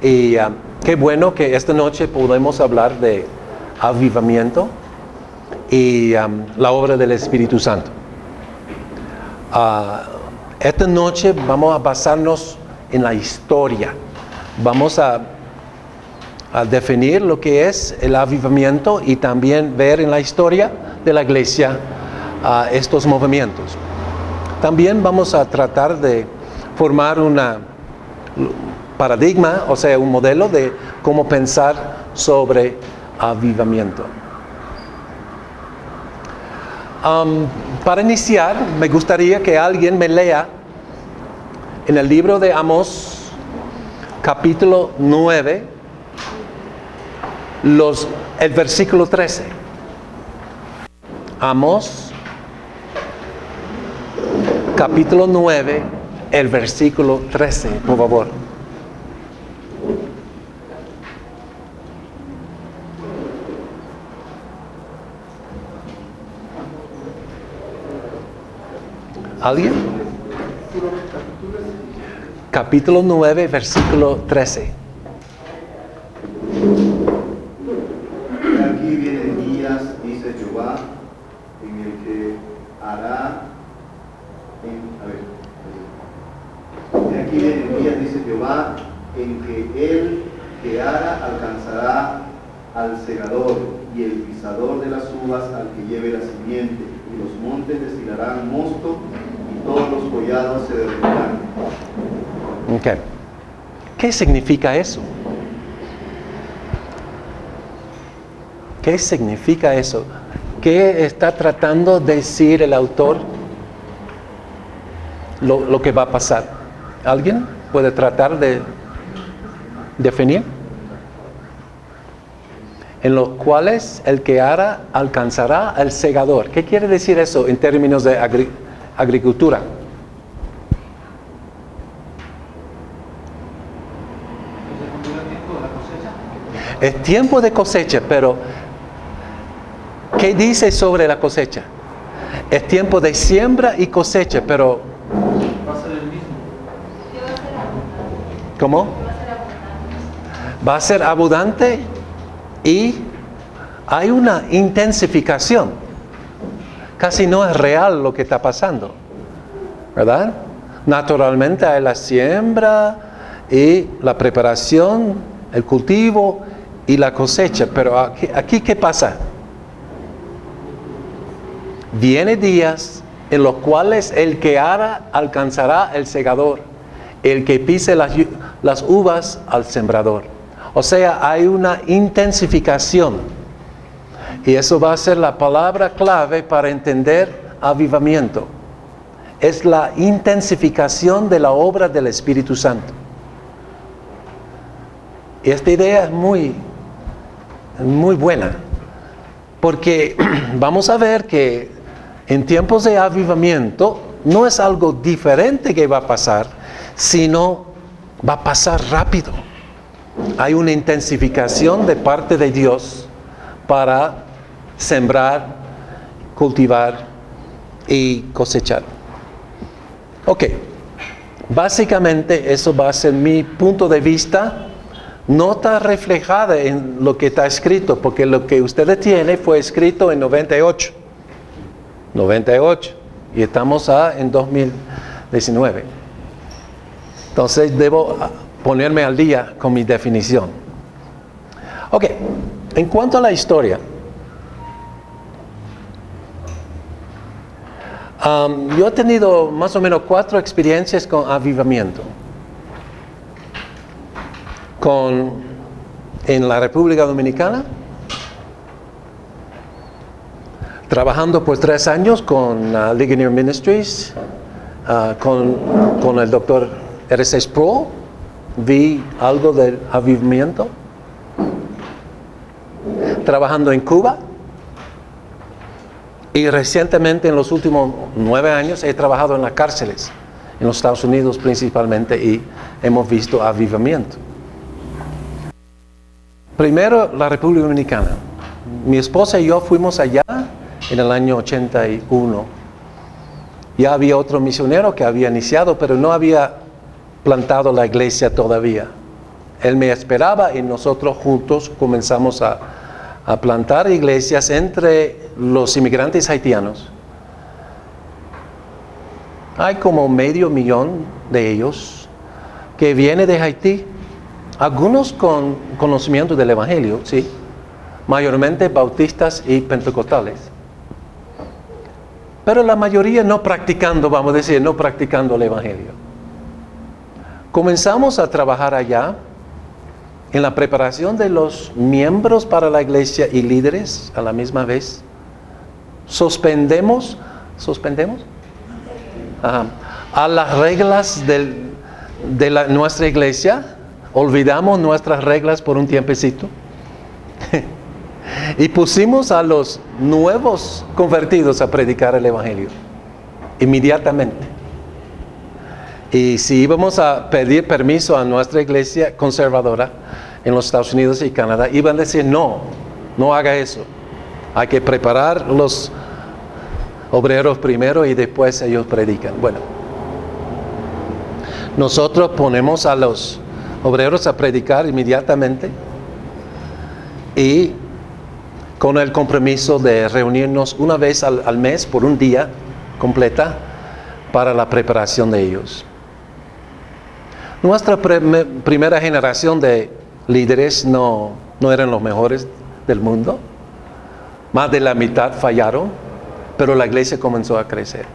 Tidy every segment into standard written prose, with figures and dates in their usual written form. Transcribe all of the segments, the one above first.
Y qué bueno que esta noche podemos hablar de avivamiento y la obra del Espíritu Santo. Esta noche vamos a basarnos en la historia. Vamos a definir lo que es el avivamiento y también ver en la historia de la iglesia estos movimientos. También vamos a tratar de formar un paradigma, o sea, un modelo de cómo pensar sobre avivamiento. Para iniciar, me gustaría que alguien me lea en el libro de Amós, capítulo 9, el versículo 13. Amós, capítulo 9, el versículo 13, por favor. ¿Alguien? Capítulo 9, versículo 13. Aquí vienen días, dice Jehová, en el que hará... Aquí vienen días, dice Jehová, en que el que ara alcanzará al segador y el pisador de las uvas al que lleve la simiente, y los montes destilarán mosto y todos los collados se derretirán. Okay. ¿Qué significa eso? ¿Qué significa eso? ¿Qué está tratando de decir el autor? Lo que va a pasar. ¿Alguien puede tratar de definir? En los cuales el que ara alcanzará al segador. ¿Qué quiere decir eso en términos de agricultura? Es tiempo de cosecha, pero ¿qué dice sobre la cosecha? Es tiempo de siembra y cosecha, pero Va a ser el mismo. ¿cómo? Va a ser abundante y hay una intensificación. Casi no es real lo que está pasando, ¿verdad? Naturalmente hay la siembra y la preparación, el cultivo y la cosecha, pero aquí ¿qué pasa? Vienen días en los cuales el que ara alcanzará el segador, el que pise las uvas al sembrador. O sea, hay una intensificación. Y eso va a ser la palabra clave para entender avivamiento. Es la intensificación de la obra del Espíritu Santo. Y esta idea es muy buena. Porque vamos a ver que en tiempos de avivamiento no es algo diferente que va a pasar, sino va a pasar rápido. Hay una intensificación de parte de Dios para sembrar, cultivar y cosechar. Ok, básicamente eso va a ser mi punto de vista. No está reflejada en lo que está escrito, porque lo que ustedes tienen fue escrito en 98, y estamos en 2019. Entonces debo ponerme al día con mi definición. Ok, en cuanto a la historia, yo he tenido más o menos 4 experiencias con avivamiento. En la República Dominicana, trabajando por 3 años con Ligonier Ministries, con el doctor R.C. Sproul, vi algo del avivamiento. Trabajando en Cuba, y recientemente en los últimos 9 años he trabajado en las cárceles, en los Estados Unidos principalmente, y hemos visto avivamiento. Primero, la República Dominicana. Mi esposa y yo fuimos allá en el año 81. Ya había otro misionero que había iniciado, pero no había plantado la iglesia todavía. Él me esperaba y nosotros juntos comenzamos a plantar iglesias entre los inmigrantes haitianos. Hay como 500,000 de ellos que vienen de Haití, algunos con conocimiento del Evangelio, sí, mayormente bautistas y pentecostales, pero la mayoría no practicando, vamos a decir, no practicando el Evangelio. Comenzamos a trabajar allá en la preparación de los miembros para la iglesia y líderes a la misma vez. ¿Suspendemos? A las reglas de nuestra iglesia, olvidamos nuestras reglas por un tiempecito y pusimos a los nuevos convertidos a predicar el Evangelio inmediatamente. Y si íbamos a pedir permiso a nuestra iglesia conservadora en los Estados Unidos y Canadá, iban a decir no haga eso, hay que preparar los obreros primero y después ellos predican. Bueno, nosotros ponemos a los obreros a predicar inmediatamente y con el compromiso de reunirnos una vez al mes por un día completa para la preparación de ellos. Nuestra primera generación de líderes no eran los mejores del mundo. Más de la mitad fallaron, pero la iglesia comenzó a crecer.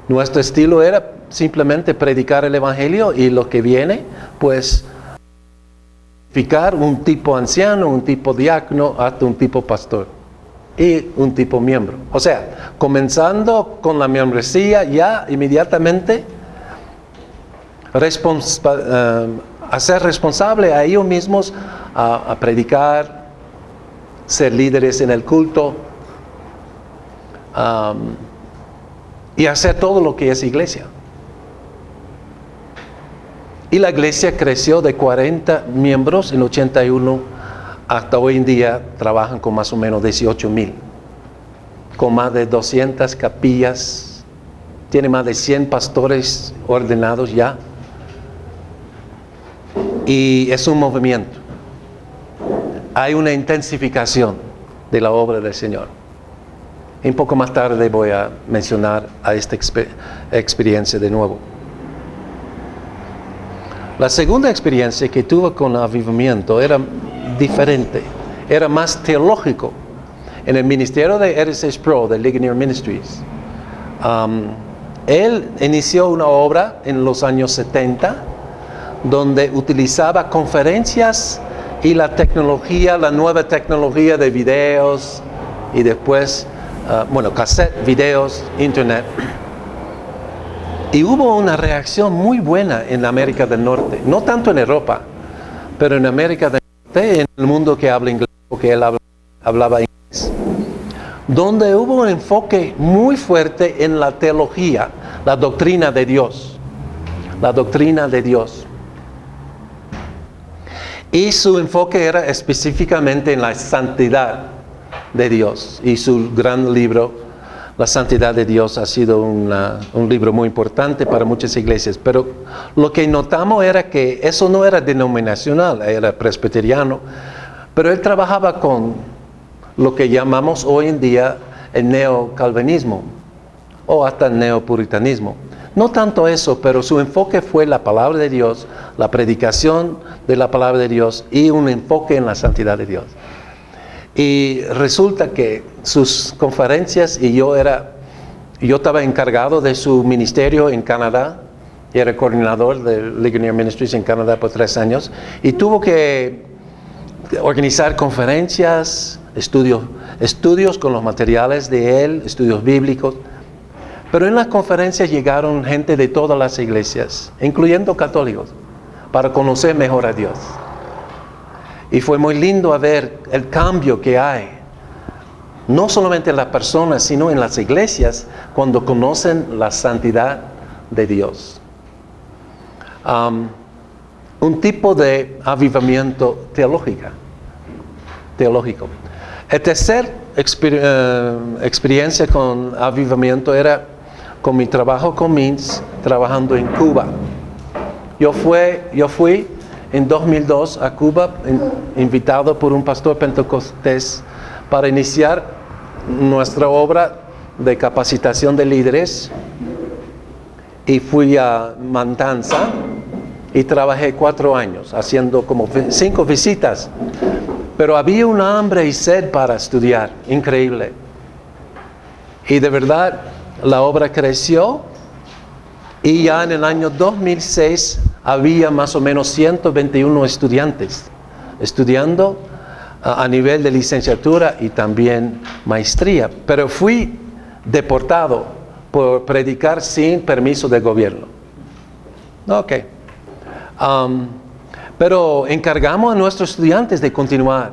Nuestro estilo era simplemente predicar el Evangelio y lo que viene, pues, fijar un tipo anciano, un tipo diácono, hasta un tipo pastor y un tipo miembro. O sea, comenzando con la membresía, ya inmediatamente hacer responsable a ellos mismos a predicar, ser líderes en el culto y hacer todo lo que es iglesia. Y la iglesia creció de 40 miembros en 81 hasta hoy en día trabajan con más o menos 18,000, con más de 200 capillas, tiene más de 100 pastores ordenados ya. Y es un movimiento. Hay una intensificación de la obra del Señor. Un poco más tarde voy a mencionar a esta experiencia de nuevo. La segunda experiencia que tuve con avivamiento era diferente, era más teológico. En el ministerio de RSH Pro, de Ligonier Ministries, él inició una obra en los años 70 donde utilizaba conferencias y la tecnología, la nueva tecnología de videos y después, cassette, videos, internet. Y hubo una reacción muy buena en América del Norte, no tanto en Europa, pero en América del Norte, en el mundo que habla inglés, porque él hablaba inglés, donde hubo un enfoque muy fuerte en la teología, la doctrina de Dios, Y su enfoque era específicamente en la santidad de Dios. Y su gran libro, La Santidad de Dios, ha sido un libro muy importante para muchas iglesias. Pero lo que notamos era que eso no era denominacional, era presbiteriano. Pero él trabajaba con lo que llamamos hoy en día el neocalvinismo o hasta el neopuritanismo. No tanto eso, pero su enfoque fue la palabra de Dios, la predicación de la palabra de Dios y un enfoque en la santidad de Dios. Y resulta que sus conferencias, y yo estaba encargado de su ministerio en Canadá, y era coordinador de Ligonier Ministries en Canadá por 3 años, y tuvo que organizar conferencias, estudios con los materiales de él, estudios bíblicos. Pero en las conferencias llegaron gente de todas las iglesias, incluyendo católicos, para conocer mejor a Dios. Y fue muy lindo ver el cambio que hay, no solamente en las personas, sino en las iglesias, cuando conocen la santidad de Dios. Un tipo de avivamiento teológico. El tercer experiencia con avivamiento era con mi trabajo con MINS, trabajando en Cuba. Yo fui en 2002 a Cuba, invitado por un pastor pentecostés para iniciar nuestra obra de capacitación de líderes. Y fui a Matanza y trabajé 4 años, haciendo como 5 visitas. Pero había una hambre y sed para estudiar, increíble. Y de verdad, la obra creció. Y ya en el año 2006 había más o menos 121 estudiantes estudiando a nivel de licenciatura y también maestría. Pero fui deportado por predicar sin permiso del gobierno. Ok. Pero encargamos a nuestros estudiantes de continuar.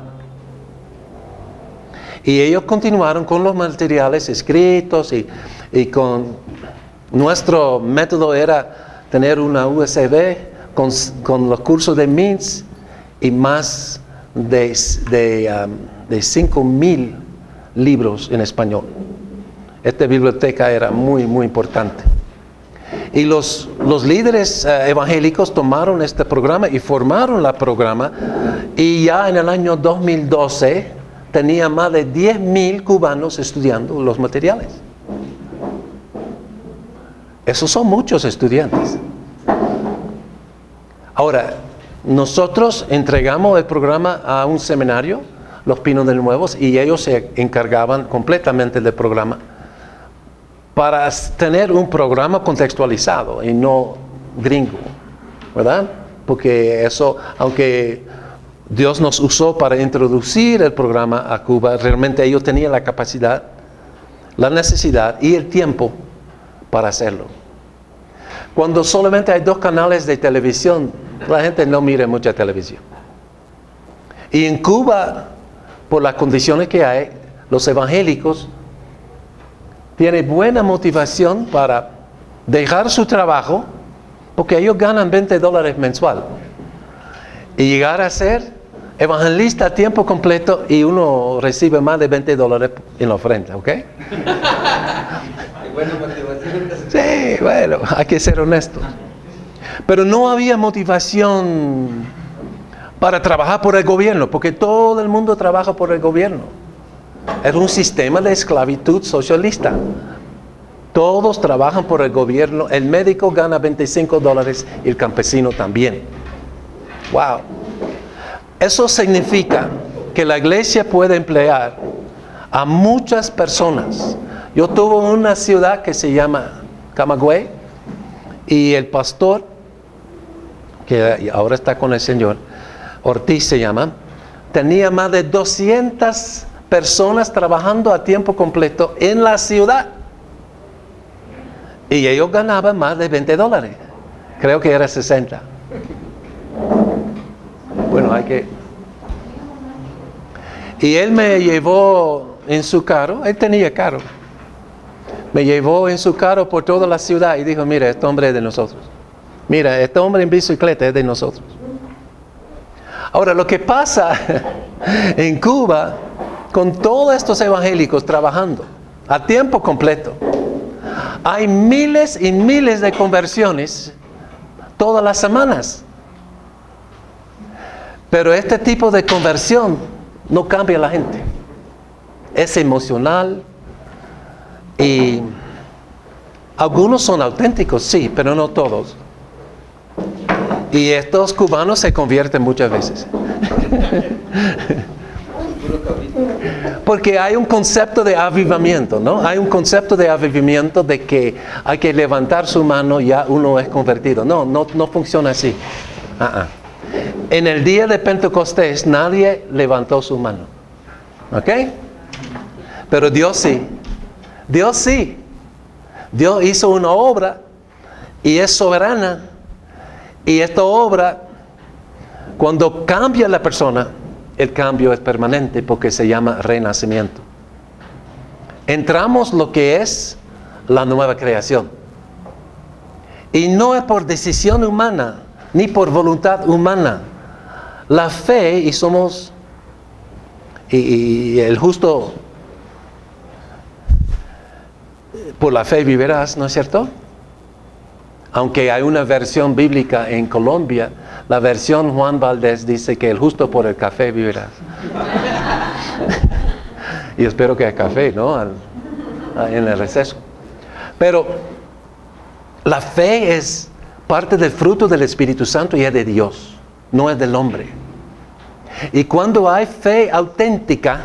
Y ellos continuaron con los materiales escritos y con... Nuestro método era tener una USB con los cursos de MINS y más de 5,000 libros en español. Esta biblioteca era muy, muy importante. Y los líderes evangélicos tomaron este programa y formaron el programa. Y ya en el año 2012 tenía más de 10,000 cubanos estudiando los materiales. Esos son muchos estudiantes. Ahora, nosotros entregamos el programa a un seminario, Los Pinos del Nuevos, y ellos se encargaban completamente del programa para tener un programa contextualizado y no gringo, ¿verdad? Porque eso, aunque Dios nos usó para introducir el programa a Cuba, realmente ellos tenían la capacidad, la necesidad y el tiempo para hacerlo. Cuando solamente hay 2 canales de televisión, la gente no mira mucha televisión. Y en Cuba, por las condiciones que hay, los evangélicos tienen buena motivación para dejar su trabajo, porque ellos ganan $20 mensual, y llegar a ser evangelista a tiempo completo, y uno recibe más de $20 en la ofrenda, ¿ok? Sí, bueno, hay que ser honesto. Pero no había motivación para trabajar por el gobierno, porque todo el mundo trabaja por el gobierno. Es un sistema de esclavitud socialista. Todos trabajan por el gobierno. El médico gana $25 y el campesino también. Wow. Eso significa que la iglesia puede emplear a muchas personas. Yo tuve una ciudad que se llama Camagüey, y el pastor, que ahora está con el Señor, Ortiz se llama, tenía más de 200 personas trabajando a tiempo completo en la ciudad. Y ellos ganaban más de $20. Creo que era 60. Bueno, Y él me llevó en su carro, él tenía carro. Me llevó en su carro por toda la ciudad y dijo, mira, este hombre es de nosotros. Mira, este hombre en bicicleta es de nosotros. Ahora, lo que pasa en Cuba, con todos estos evangélicos trabajando a tiempo completo, hay miles y miles de conversiones todas las semanas. Pero este tipo de conversión no cambia a la gente. Es emocional. Y algunos son auténticos, sí, pero no todos. Y estos cubanos se convierten muchas veces. Porque hay un concepto de avivamiento, ¿no? Hay un concepto de avivamiento de que hay que levantar su mano y ya uno es convertido. No funciona así. En el día de Pentecostés nadie levantó su mano. ¿Ok? Pero Dios sí. Dios sí. Dios hizo una obra y es soberana. Y esta obra, cuando cambia la persona, el cambio es permanente porque se llama renacimiento. Entramos lo que es la nueva creación. Y no es por decisión humana, ni por voluntad humana. La fe, y somos, y el justo por la fe vivirás, ¿no es cierto? Aunque hay una versión bíblica en Colombia, la versión Juan Valdés dice que el justo por el café vivirá. Y espero que hay café, ¿no? En el receso. Pero la fe es parte del fruto del Espíritu Santo y es de Dios, no es del hombre. Y cuando hay fe auténtica,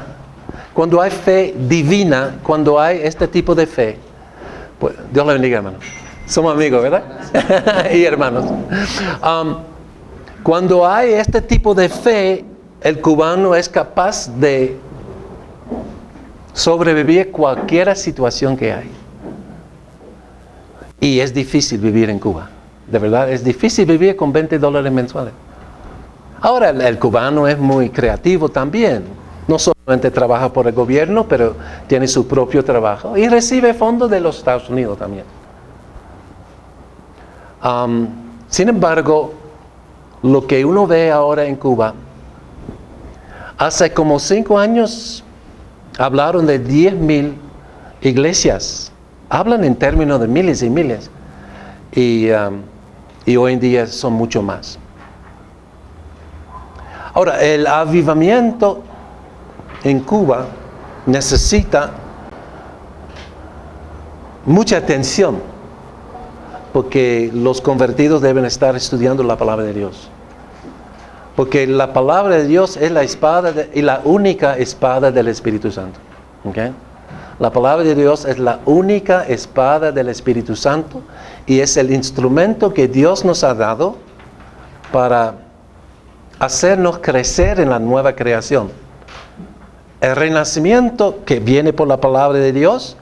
cuando hay fe divina, cuando hay este tipo de fe, pues Dios le bendiga, hermano. Somos amigos, ¿verdad? Y hermanos. Cuando hay este tipo de fe, el cubano es capaz de sobrevivir cualquier situación que hay. Y es difícil vivir en Cuba. De verdad, es difícil vivir con $20 mensuales. Ahora, el cubano es muy creativo también. No solamente trabaja por el gobierno, pero tiene su propio trabajo y recibe fondos de los Estados Unidos también. Sin embargo, lo que uno ve ahora en Cuba, hace como 5 años hablaron de 10,000 iglesias. Hablan en términos de miles y miles. Y hoy en día son mucho más. Ahora, el avivamiento en Cuba necesita mucha atención, porque los convertidos deben estar estudiando la palabra de Dios. Porque la palabra de Dios es la espada y la única espada del Espíritu Santo. ¿Okay? La palabra de Dios es la única espada del Espíritu Santo y es el instrumento que Dios nos ha dado para hacernos crecer en la nueva creación. El renacimiento que viene por la palabra de Dios,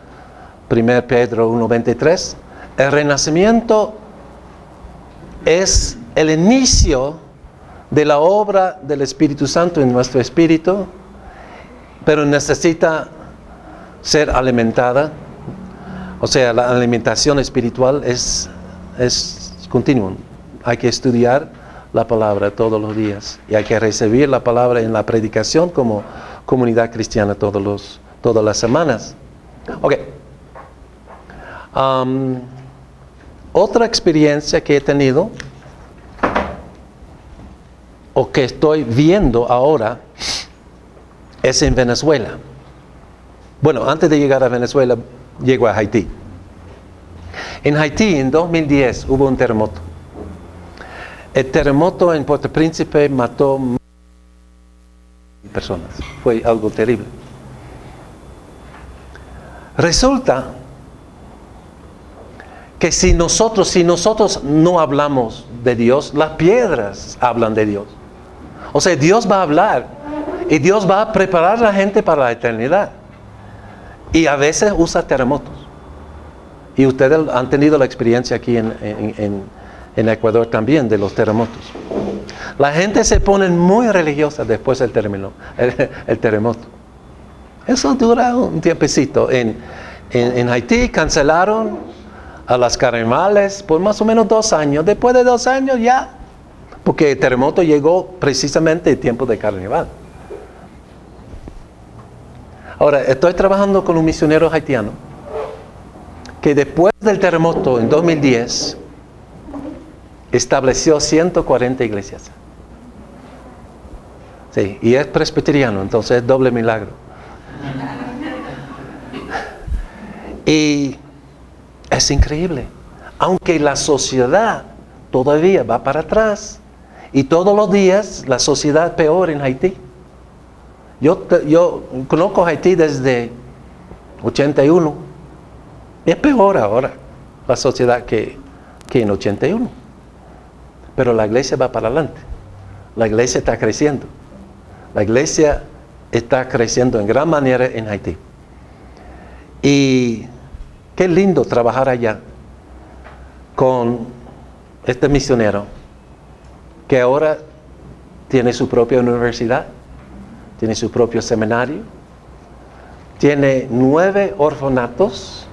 1 Pedro 1:23, el renacimiento es el inicio de la obra del Espíritu Santo en nuestro espíritu, pero necesita ser alimentada. O sea, la alimentación espiritual es continua. Hay que estudiar la palabra todos los días y hay que recibir la palabra en la predicación como comunidad cristiana todas las semanas. Ok. Otra experiencia que he tenido o que estoy viendo ahora es en Venezuela. Bueno, antes de llegar a Venezuela, llego a Haití. En Haití, en 2010, hubo un terremoto. El terremoto en Puerto Príncipe mató personas. Fue algo terrible. Resulta que si nosotros no hablamos de Dios, las piedras hablan de Dios. O sea, Dios va a hablar y Dios va a preparar a la gente para la eternidad. Y a veces usa terremotos. Y ustedes han tenido la experiencia aquí en Ecuador también de los terremotos. La gente se pone muy religiosa después del terremoto. Eso dura un tiempecito. En Haití cancelaron a las carnavales por más o menos 2 años. Después de 2 años ya, porque el terremoto llegó precisamente en tiempo de carnaval. Ahora, estoy trabajando con un misionero haitiano que después del terremoto en 2010 estableció 140 iglesias. Sí, y es presbiteriano, entonces es doble milagro. Y es increíble, aunque la sociedad todavía va para atrás y todos los días la sociedad peor en Haití. Yo conozco Haití desde 81. Es peor ahora la sociedad que en 81. Pero la iglesia va para adelante. La iglesia está creciendo. La iglesia está creciendo en gran manera en Haití. Y qué lindo trabajar allá con este misionero que ahora tiene su propia universidad, tiene su propio seminario, tiene 9 orfanatos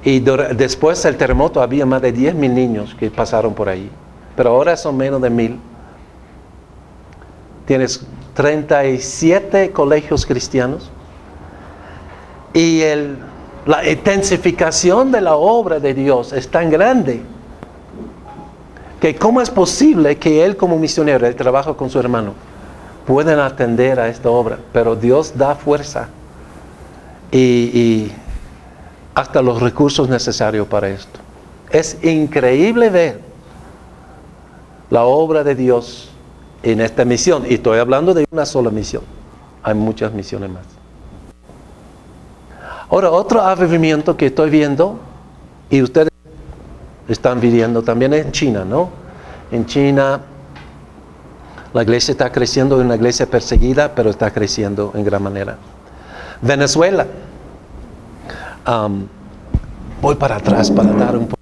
y después del terremoto había más de 10,000 niños que pasaron por ahí, pero ahora son menos de 1,000. Tienes 37 colegios cristianos y el La intensificación de la obra de Dios es tan grande que cómo es posible que él como misionero, él trabaja con su hermano, pueden atender a esta obra, pero Dios da fuerza y hasta los recursos necesarios para esto. Es increíble ver la obra de Dios en esta misión, y estoy hablando de una sola misión, hay muchas misiones más. Ahora, otro avivamiento que estoy viendo, y ustedes están viviendo también en China, ¿no? En China la iglesia está creciendo, es una iglesia perseguida, pero está creciendo en gran manera. Venezuela. Voy para atrás para dar un poco.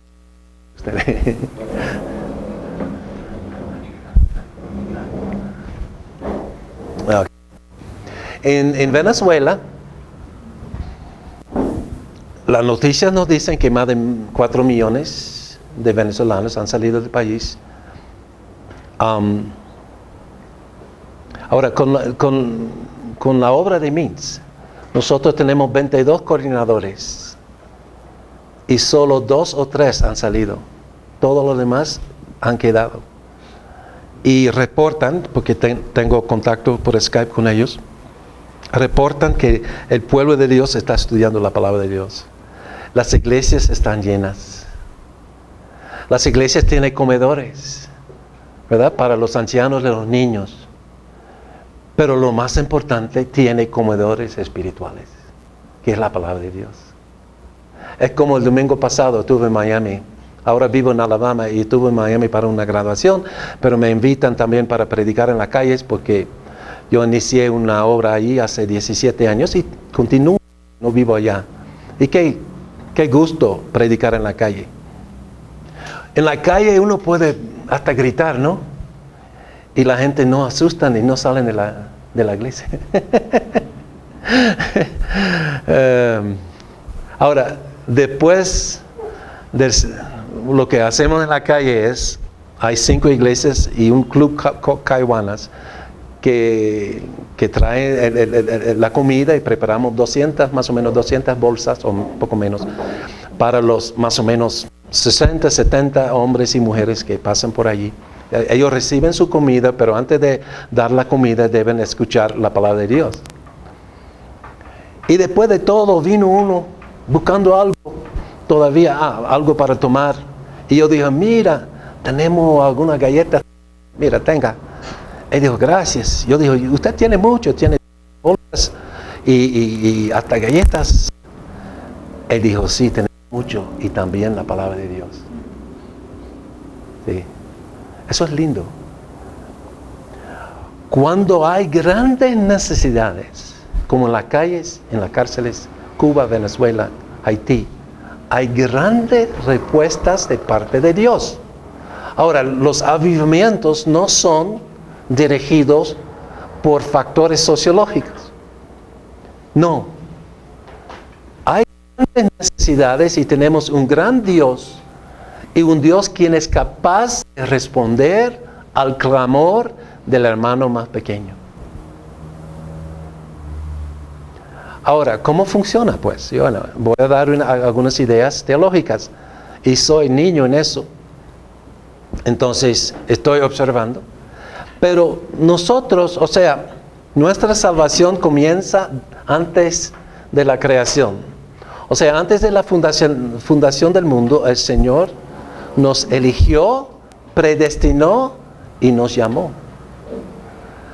Okay. En Venezuela, las noticias nos dicen que más de 4 millones de venezolanos han salido del país. Ahora, con la obra de MINS, nosotros tenemos 22 coordinadores y solo 2 o 3 han salido. Todos los demás han quedado. Y reportan, porque tengo contacto por Skype con ellos, reportan que el pueblo de Dios está estudiando la palabra de Dios. Las iglesias están llenas. Las iglesias tienen comedores, ¿verdad? Para los ancianos y los niños. Pero lo más importante, tiene comedores espirituales, que es la palabra de Dios. Es como el domingo pasado estuve en Miami. Ahora vivo en Alabama y estuve en Miami para una graduación, pero me invitan también para predicar en las calles porque yo inicié una obra allí hace 17 años y continúo, no vivo allá. Y qué gusto predicar en la calle. En la calle uno puede hasta gritar, ¿no? Y la gente no asustan y no salen de la iglesia. Ahora, después de lo que hacemos en la calle es, hay 5 iglesias y un club Caiwanas que traen la comida y preparamos 200, más o menos 200 bolsas o un poco menos para los más o menos 60, 70 hombres y mujeres que pasan por allí. Ellos reciben su comida, pero antes de dar la comida deben escuchar la palabra de Dios. Y después de todo vino uno buscando algo, todavía algo para tomar. Y yo dije, mira, tenemos algunas galletas, mira, tenga. Él dijo, gracias. Yo dije, usted tiene mucho, tiene bolsas y hasta galletas. Él dijo, sí, tenemos mucho y también la palabra de Dios. Sí. Eso es lindo. Cuando hay grandes necesidades, como en las calles, en las cárceles, Cuba, Venezuela, Haití, hay grandes respuestas de parte de Dios. Ahora, los avivamientos no son dirigidos por factores sociológicos. No. Hay grandes necesidades y tenemos un gran Dios y un Dios quien es capaz de responder al clamor del hermano más pequeño. Ahora, ¿cómo funciona? Pues yo voy a dar algunas ideas teológicas y soy niño en eso. Entonces, estoy observando. Pero nosotros, o sea, nuestra salvación comienza antes de la creación. O sea, antes de la fundación del mundo, el Señor nos eligió, predestinó y nos llamó.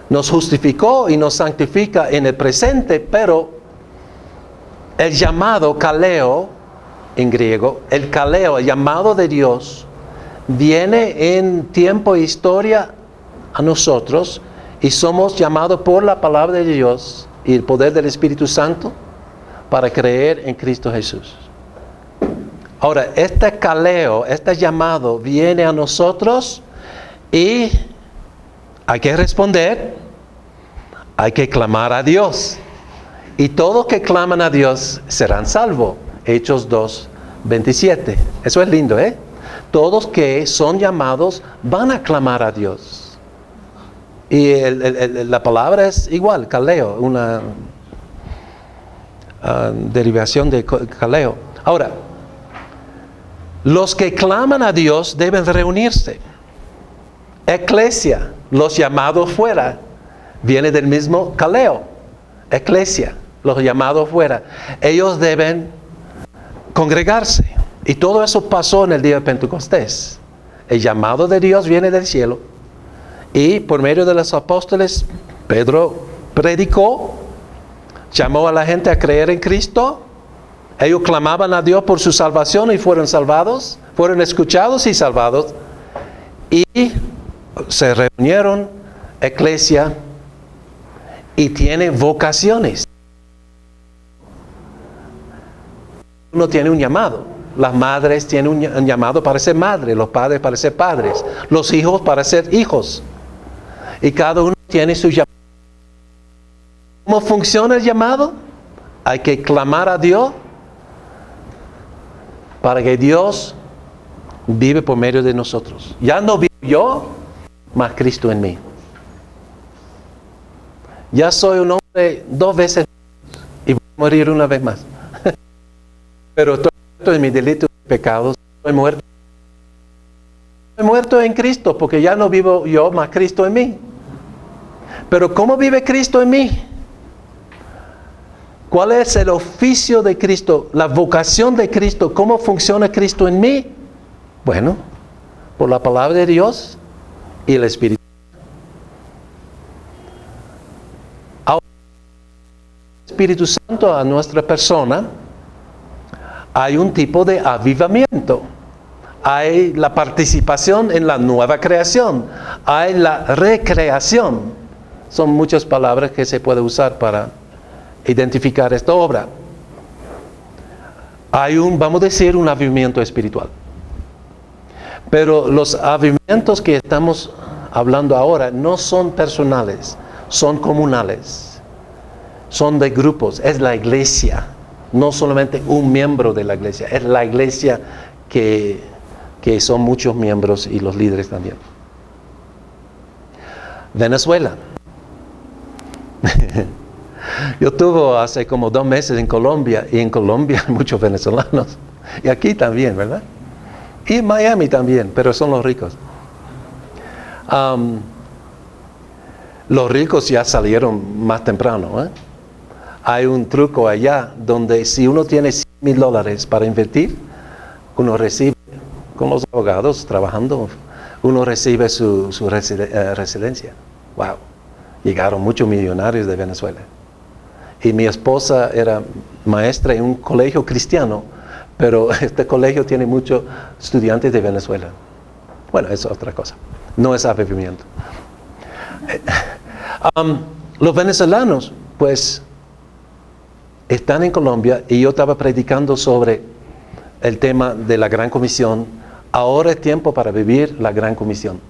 Nos justificó y nos santifica en el presente, pero el llamado kaleo, en griego, el kaleo, el llamado de Dios, viene en tiempo e historia a nosotros y somos llamados por la palabra de Dios y el poder del Espíritu Santo para creer en Cristo Jesús. Ahora, este kaleo, este llamado viene a nosotros y hay que responder, hay que clamar a Dios. Y todos que claman a Dios serán salvos. Hechos 2:27. Eso es lindo, ¿eh? Todos que son llamados van a clamar a Dios. Y la palabra es igual, kaleo, derivación de kaleo. Ahora, los que claman a Dios deben reunirse. Eclesia, los llamados fuera, viene del mismo kaleo. Eclesia, los llamados fuera. Ellos deben congregarse. Y todo eso pasó en el día de Pentecostés. El llamado de Dios viene del cielo. Y por medio de los apóstoles, Pedro predicó, llamó a la gente a creer en Cristo. Ellos clamaban a Dios por su salvación y fueron salvados, fueron escuchados y salvados. Y se reunieron, eclesia, y tiene vocaciones. Uno tiene un llamado. Las madres tienen un llamado para ser madres, los padres para ser padres, los hijos para ser hijos. Y cada uno tiene su llamado. ¿Cómo funciona el llamado? Hay que clamar a Dios para que Dios vive por medio de nosotros. Ya no vivo yo, mas Cristo en mí. Ya soy un hombre 2 veces y voy a morir una vez más. Pero estoy muerto en mis delitos y pecados. Estoy muerto. Estoy muerto en Cristo porque ya no vivo yo, mas Cristo en mí. Pero ¿cómo vive Cristo en mí? ¿Cuál es el oficio de Cristo? La vocación de Cristo. ¿Cómo funciona Cristo en mí? Bueno, por la palabra de Dios y el Espíritu. Ahora, el Espíritu Santo a nuestra persona, hay un tipo de avivamiento. Hay la participación en la nueva creación. Hay la recreación. Son muchas palabras que se puede usar para identificar esta obra. Hay vamos a decir, un avivamiento espiritual. Pero los avivamientos que estamos hablando ahora no son personales, son comunales. Son de grupos, es la iglesia. No solamente un miembro de la iglesia, es la iglesia que son muchos miembros y los líderes también. Venezuela. Yo estuve hace como 2 meses en Colombia, y en Colombia hay muchos venezolanos. Y aquí también, ¿verdad? Y en Miami también, pero son los ricos. Los ricos ya salieron más temprano, ¿eh? Hay un truco allá donde si uno tiene $100,000 para invertir, uno recibe, con los abogados trabajando, uno recibe su residencia. Wow. Llegaron muchos millonarios de Venezuela. Y mi esposa era maestra en un colegio cristiano, pero este colegio tiene muchos estudiantes de Venezuela. Bueno, eso es otra cosa. No es avivamiento. Los venezolanos, pues, están en Colombia y yo estaba predicando sobre el tema de la Gran Comisión. Ahora es tiempo para vivir la Gran Comisión.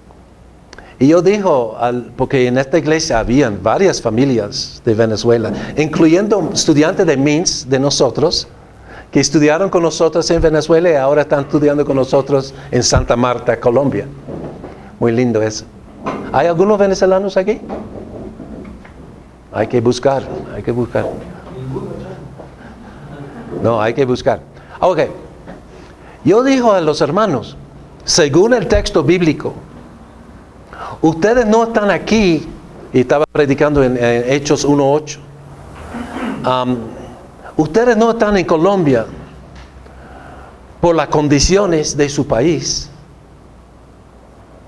Y yo dijo, porque en esta iglesia habían varias familias de Venezuela, incluyendo estudiantes de MINS, de nosotros, que estudiaron con nosotros en Venezuela y ahora están estudiando con nosotros en Santa Marta, Colombia. Muy lindo eso. ¿Hay algunos venezolanos aquí? Hay que buscar, hay que buscar. No, hay que buscar. Ok. Yo digo a los hermanos, según el texto bíblico, ustedes no están aquí, y estaba predicando en Hechos 1:8. Ustedes no están en Colombia por las condiciones de su país.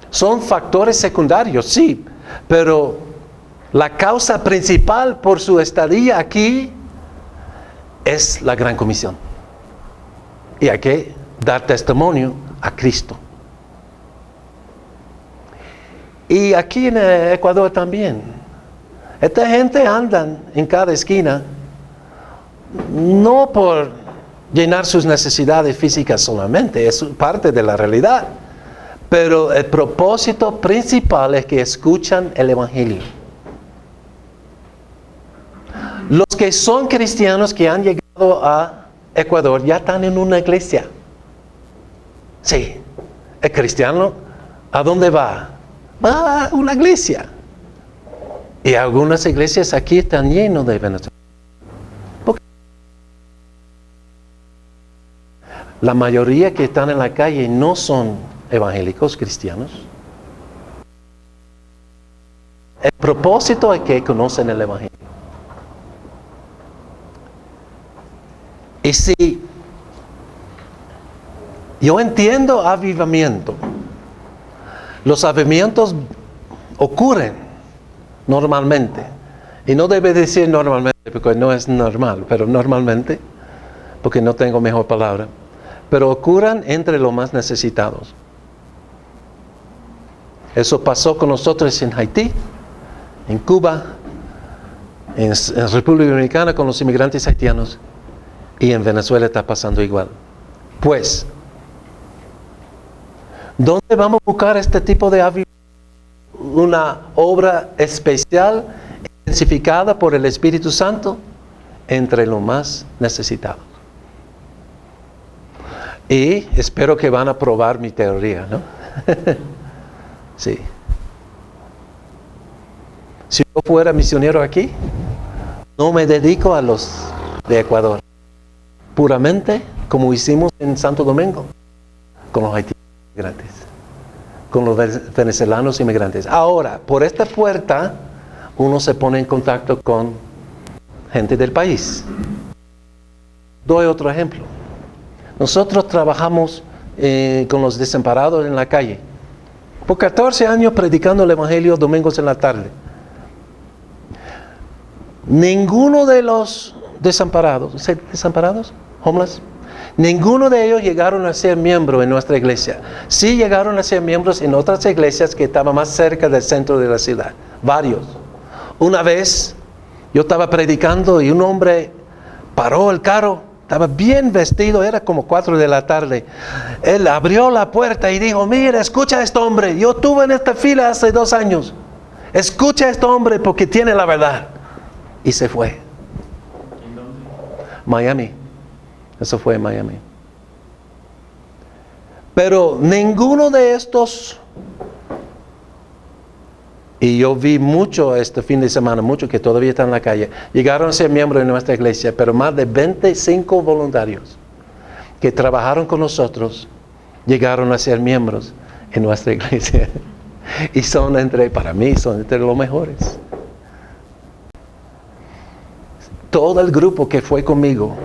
Son factores secundarios, sí, pero la causa principal por su estadía aquí es la Gran Comisión. Y hay que dar testimonio a Cristo. Y aquí en Ecuador también. Esta gente anda en cada esquina, no por llenar sus necesidades físicas solamente, es parte de la realidad. Pero el propósito principal es que escuchan el Evangelio. Los que son cristianos que han llegado a Ecuador ya están en una iglesia. Sí, el cristiano, ¿a dónde va? Va a una iglesia. Y algunas iglesias aquí están llenas de venezolanos. La mayoría que están en la calle no son evangélicos cristianos. El propósito es que conocen el evangelio. Y si yo entiendo avivamiento, los avivamientos ocurren normalmente. Y no debe decir normalmente, porque no es normal, pero normalmente, porque no tengo mejor palabra. Pero ocurren entre los más necesitados. Eso pasó con nosotros en Haití, en Cuba, en República Dominicana con los inmigrantes haitianos, y en Venezuela está pasando igual. Pues, ¿dónde vamos a buscar este tipo de avivamiento? Una obra especial, intensificada por el Espíritu Santo, entre los más necesitados. Y espero que van a probar mi teoría, ¿no? Sí. Si yo fuera misionero aquí, no me dedico a los de Ecuador. Puramente, como hicimos en Santo Domingo, con los haitianos inmigrantes, con los venezolanos inmigrantes. Ahora, por esta puerta, uno se pone en contacto con gente del país. Doy otro ejemplo. Nosotros trabajamos con los desamparados en la calle. Por 14 años predicando el evangelio domingos en la tarde. Ninguno de los desamparados, homeless, ninguno de ellos llegaron a ser miembros en nuestra iglesia. Sí llegaron a ser miembros en otras iglesias que estaban más cerca del centro de la ciudad. Varios. Una vez yo estaba predicando y un hombre paró el carro. Estaba bien vestido, era como 4 de la tarde. Él abrió la puerta y dijo, mira, escucha a este hombre. Yo estuve en esta fila hace 2 años. Escucha a este hombre porque tiene la verdad. Y se fue. ¿En dónde? Miami. Eso fue en Miami. Pero ninguno de estos, y yo vi mucho este fin de semana, muchos que todavía están en la calle, llegaron a ser miembros de nuestra iglesia, pero más de 25 voluntarios que trabajaron con nosotros, llegaron a ser miembros en nuestra iglesia. Y para mí, son entre los mejores. Todo el grupo que fue conmigo,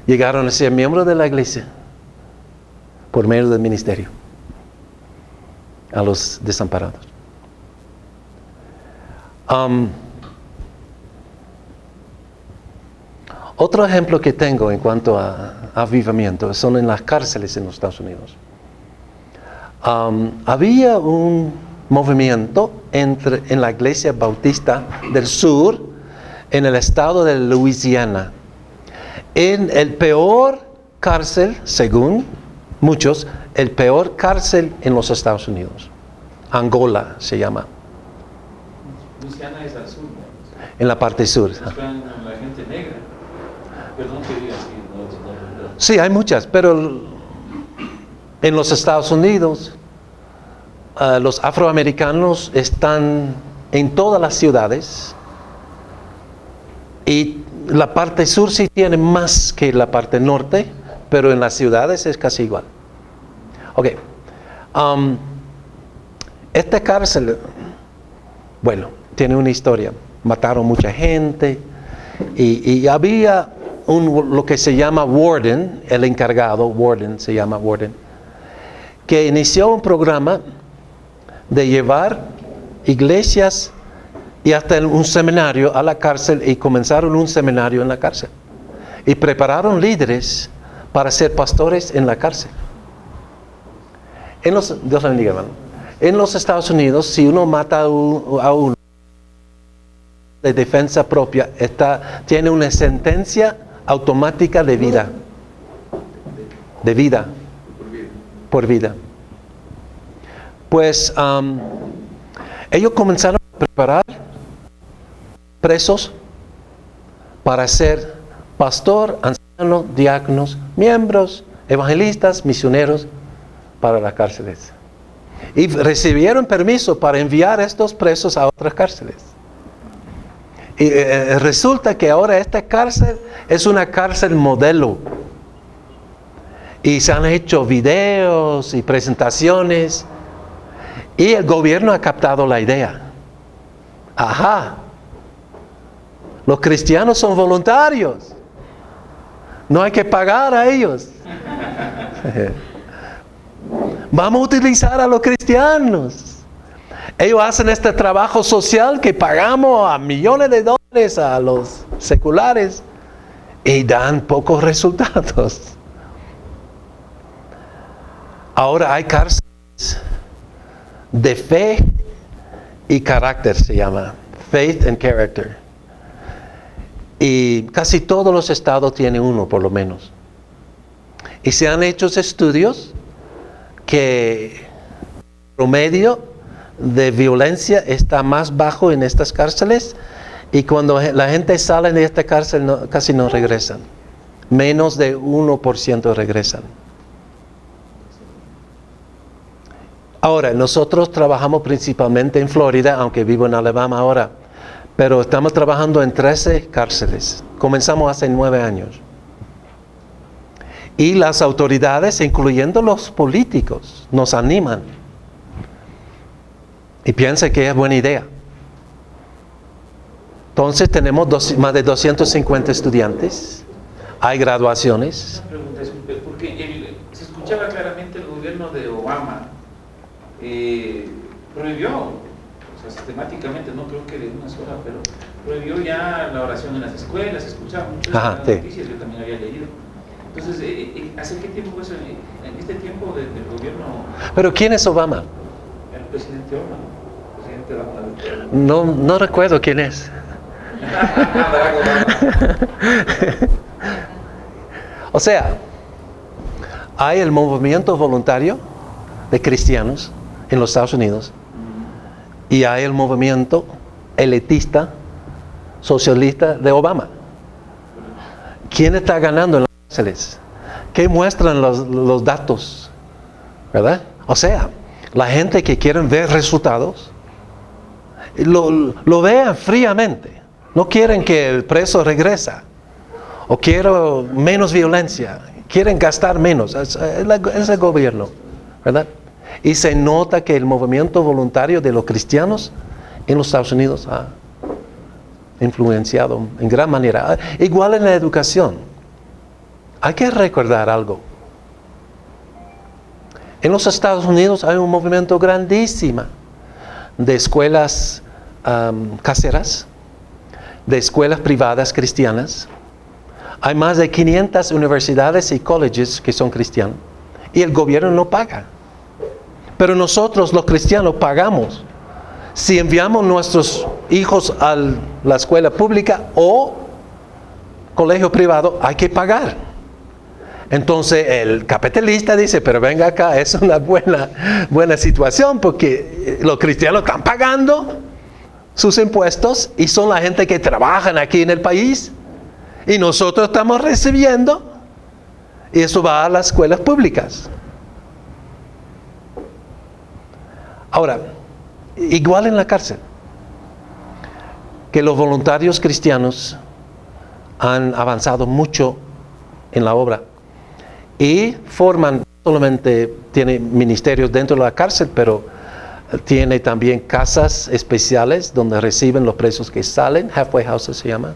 llegaron a ser miembros de la iglesia, por medio del ministerio. A los desamparados. Otro ejemplo que tengo en cuanto a avivamiento son en las cárceles en los Estados Unidos. Había un movimiento en la iglesia bautista del sur, en el estado de Luisiana, en el peor cárcel, según muchos, el peor cárcel en los Estados Unidos. Angola se llama. Luisiana es al sur, ¿no? En la parte sur. Están la gente negra. Perdón que diga así. No. Sí, hay muchas, pero en los Estados Unidos, los afroamericanos están en todas las ciudades. Y la parte sur sí tiene más que la parte norte, pero en las ciudades es casi igual. Ok. Esta cárcel, bueno, tiene una historia. Mataron mucha gente y había lo que se llama warden, el encargado, warden, se llama warden, que inició un programa de llevar iglesias y hasta un seminario a la cárcel, y comenzaron un seminario en la cárcel. Y prepararon líderes para ser pastores en la cárcel. Dios bendiga, hermano. En los Estados Unidos, si uno mata a uno de defensa propia, tiene una sentencia automática de vida. De vida. Por vida. Pues ellos comenzaron a preparar presos para ser pastor, anciano, diáconos, miembros, evangelistas, misioneros para las cárceles. Y recibieron permiso para enviar a estos presos a otras cárceles. Y resulta que ahora esta cárcel es una cárcel modelo Y se han hecho videos y presentaciones. Y el gobierno ha captado la idea. Ajá. Los cristianos son voluntarios. No hay que pagar a ellos. Vamos a utilizar a los cristianos. Ellos hacen este trabajo social que pagamos a millones de dólares a los seculares y dan pocos resultados. Ahora hay cárceles de fe y carácter, se llama. Faith and Character. Y casi todos los estados tienen uno, por lo menos. Y se han hecho estudios que el promedio de violencia está más bajo en estas cárceles, y cuando la gente sale de esta cárcel casi no regresan. Menos de 1% regresan. Ahora, nosotros trabajamos principalmente en Florida, aunque vivo en Alabama ahora, pero estamos trabajando en 13 cárceles. Comenzamos hace 9 años. Y las autoridades, incluyendo los políticos, nos animan. Y piensan que es buena idea. Entonces tenemos más de 250 estudiantes. Hay graduaciones. Una pregunta, disculpe, porque se escuchaba claramente el gobierno de Obama prohibió, o sea, sistemáticamente, no creo que de una sola, pero prohibió ya la oración en las escuelas. Se escuchaba mucho en las noticias, yo también había leído. Entonces, ¿hace qué tiempo fue eso? En este tiempo del gobierno... ¿Pero quién es Obama? El presidente Obama. No recuerdo quién es. O sea, hay el movimiento voluntario de cristianos en los Estados Unidos y hay el movimiento elitista socialista de Obama. ¿Quién está ganando en las cárceles? ¿Qué muestran los datos? ¿Verdad? O sea, la gente que quiere ver resultados lo vean fríamente. No quieren que el preso regresa, o quiero menos violencia, quieren gastar menos. Es el gobierno, ¿verdad? Y se nota que el movimiento voluntario de los cristianos en los Estados Unidos ha influenciado en gran manera. Igual en la educación. Hay que recordar algo. En los Estados Unidos hay un movimiento grandísimo de escuelas caseras, de escuelas privadas cristianas. Hay más de 500 universidades y colleges que son cristianos. Y el gobierno no paga. Pero nosotros los cristianos pagamos. Si enviamos nuestros hijos a la escuela pública o colegio privado, hay que pagar. Entonces el capitalista dice, pero venga acá, es una buena situación porque los cristianos están pagando sus impuestos y son la gente que trabajan aquí en el país y nosotros estamos recibiendo y eso va a las escuelas públicas. Ahora, igual en la cárcel, que los voluntarios cristianos han avanzado mucho en la obra y forman, solamente tiene ministerios dentro de la cárcel, pero tiene también casas especiales donde reciben los presos que salen, halfway houses se llama.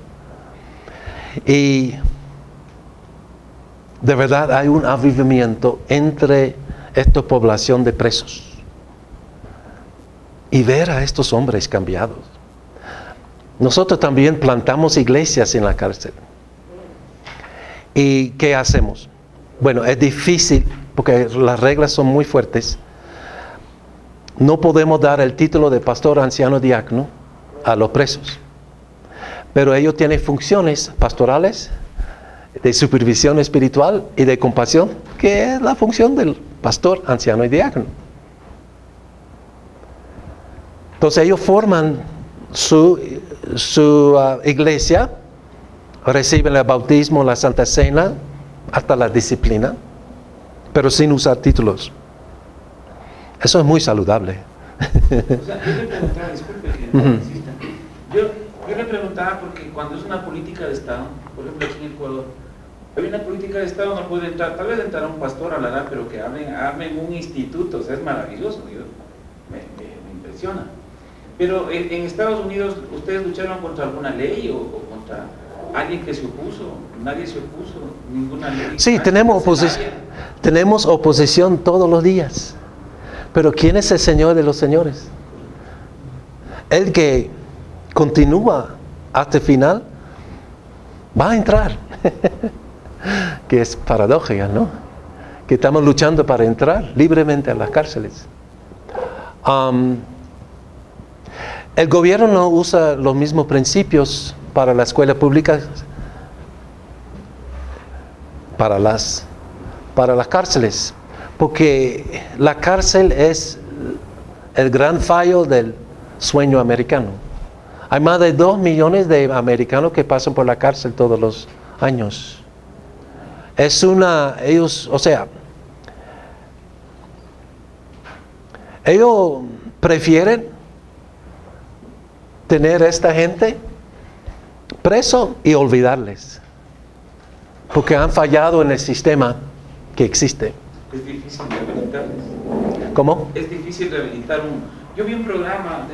Y de verdad hay un avivamiento entre esta población de presos. Y ver a estos hombres cambiados. Nosotros también plantamos iglesias en la cárcel. ¿Y qué hacemos? Bueno, es difícil porque las reglas son muy fuertes. No podemos dar el título de pastor, anciano, diácono a los presos. Pero ellos tienen funciones pastorales, de supervisión espiritual y de compasión, que es la función del pastor, anciano y diácono. Entonces ellos forman su iglesia, reciben el bautismo, la Santa Cena, hasta la disciplina, pero sin usar títulos. Eso es muy saludable. O sea, yo le preguntaba, disculpe que insista, yo le preguntaba porque cuando es una política de Estado, por ejemplo aquí en Ecuador, Hay una política de Estado, no puede entrar, tal vez entrar un pastor, hablará, pero que armen un instituto, o sea, es maravilloso, me impresiona. Pero en Estados Unidos, ¿ustedes lucharon contra alguna ley o contra alguien que se opuso? Nadie se opuso, ninguna ley. Sí, tenemos oposición todos los días. Pero ¿quién es el Señor de los señores? El que continúa hasta el final va a entrar. Que es paradójica, ¿no? Que estamos luchando para entrar libremente a las cárceles. El gobierno no usa los mismos principios para la escuela pública, para las cárceles, porque la cárcel es el gran fallo del sueño americano. Hay más de 2 millones de americanos que pasan por la cárcel todos los años. Ellos prefieren tener a esta gente preso y olvidarles, porque han fallado en el sistema que existe. Es difícil rehabilitarles. ¿Cómo? Es difícil rehabilitar Yo vi un programa,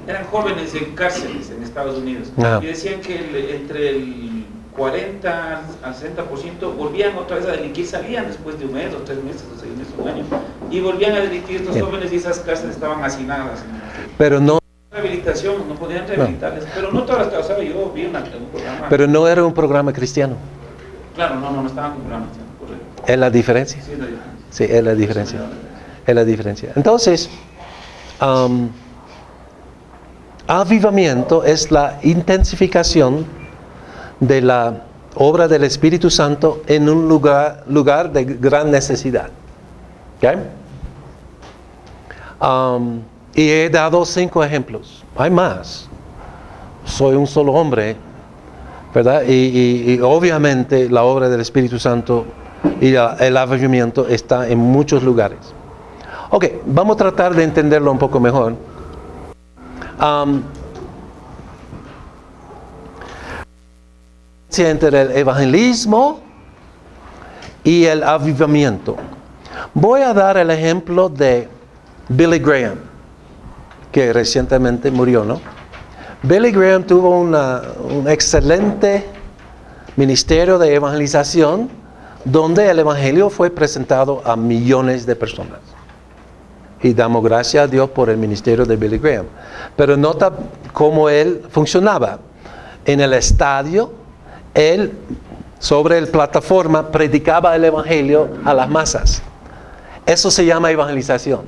eran jóvenes en cárceles en Estados Unidos, y decían que entre el 40 al 60% volvían otra vez a delinquir, salían después de 1 mes, o 3 meses, o 6 meses, 1 año, y volvían a delinquir estos jóvenes, y esas cárceles estaban hacinadas. Pero no rehabilitación, no podían rehabilitarles, pero no todas las cárceles, yo vi un programa. Pero no era un programa cristiano. Claro, no estaban con programa cristiano, correcto. ¿Es la diferencia? Sí, es la diferencia. Sí, es la diferencia. Es la diferencia. Entonces, avivamiento es la intensificación de la obra del Espíritu Santo en un lugar de gran necesidad. ¿Okay? Y he dado 5 ejemplos. Hay más. Soy un solo hombre, ¿verdad? Y obviamente la obra del Espíritu Santo y el avivamiento está en muchos lugares. Ok, vamos a tratar de entenderlo un poco mejor. Entre el evangelismo y el avivamiento. Voy a dar el ejemplo de Billy Graham, que recientemente murió, ¿no? Billy Graham tuvo un excelente ministerio de evangelización donde el evangelio fue presentado a millones de personas. Y damos gracias a Dios por el ministerio de Billy Graham. Pero nota cómo él funcionaba. En el estadio, él, sobre la plataforma, predicaba el evangelio a las masas. Eso se llama evangelización.